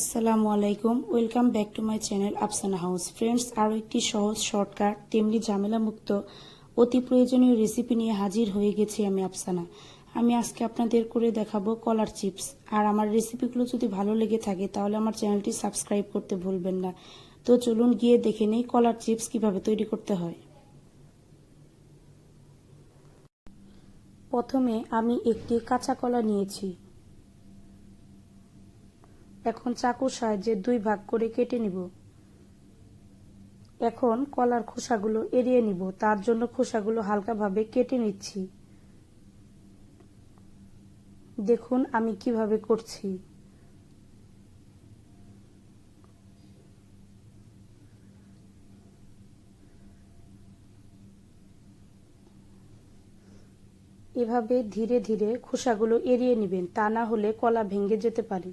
আসসালামু আলাইকুম, welcome back to my channel Afsana house. Friends, আরও একটি সহজ শর্টকাট তেমনি ঝামেলামুক্ত অতি প্রয়োজনীয় রেসিপি নিয়ে হাজির হয়ে গেছি আমি আফসানা। আমি আজকে আপনাদের করে দেখাবো কলার চিপস। আর আমার রেসিপিগুলো যদি ভালো লেগে থাকে তাহলে আমার চ্যানেলটি সাবস্ক্রাইব করতে ভুলবেন না। তো চলুন গিয়ে দেখে নেই কলার চিপস কিভাবে তৈরি করতে হয়। প্রথমে আমি একটি কাঁচা কলা নিয়েছি। এখন চাকুর সাহায্যে 2 ভাগ করে কেটে নিব। এখন কলার খোসাগুলো এড়িয়ে নিব, তার জন্য খোসাগুলো হালকাভাবে কেটে নিচ্ছি। দেখুন আমি কিভাবে করছি। এভাবে ধীরে ধীরে খোসাগুলো এড়িয়ে নেবেন, তা না হলে কলা ভেঙে যেতে পারে।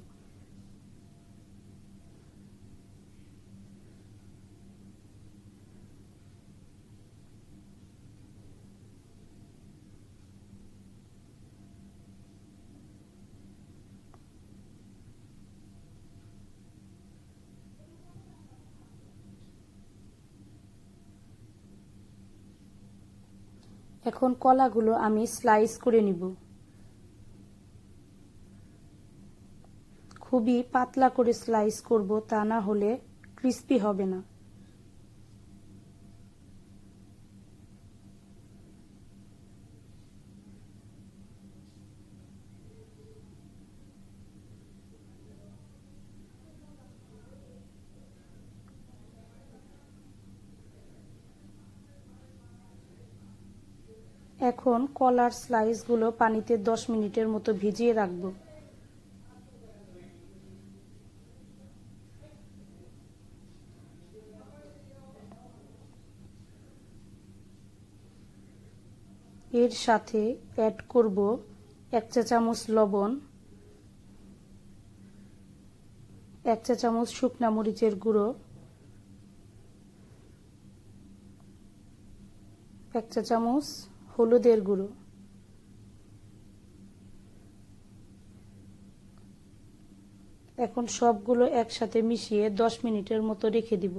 এখন কলাগুলো আমি স্লাইস করে নিব। খুবই পাতলা করে স্লাইস করব, তা না হলে ক্রিস্পি হবে না। এখন কলার স্লাইসগুলো পানিতে 10 মিনিটের মতো ভিজিয়ে রাখব। এর সাথে অ্যাড করব 1 চা চামচ লবণ, 1 চা চামচ শুকনা মরিচের গুঁড়ো, 1 চা চামচ হলুদের গুঁড়ো। এখন সবগুলো একসাথে মিশিয়ে 10 মিনিটের মতো রেখে দিব।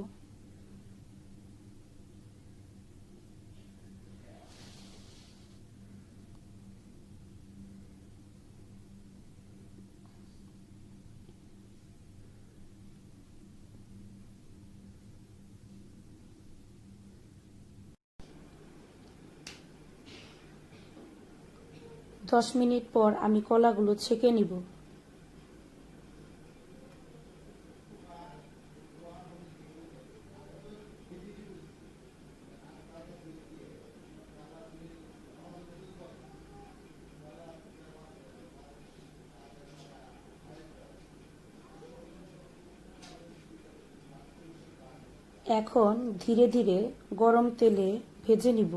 দশ মিনিট পর আমি কলাগুলো ছেঁকে নিব। এখন ধীরে ধীরে গরম তেলে ভেজে নিব।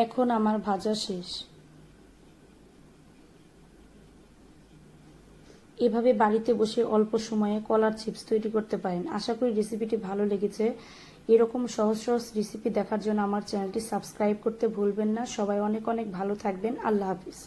এখন আমার ভাজা শেষ। এভাবে বাড়িতে বসে অল্প সময়ে কলার চিপস তৈরি করতে পারেন। আশা করি রেসিপিটি ভালো লেগেছে। এরকম সহজ সহজ রেসিপি দেখার জন্য আমার চ্যানেলটি সাবস্ক্রাইব করতে ভুলবেন না। সবাই অনেক অনেক ভালো থাকবেন। আল্লাহ হাফিজ।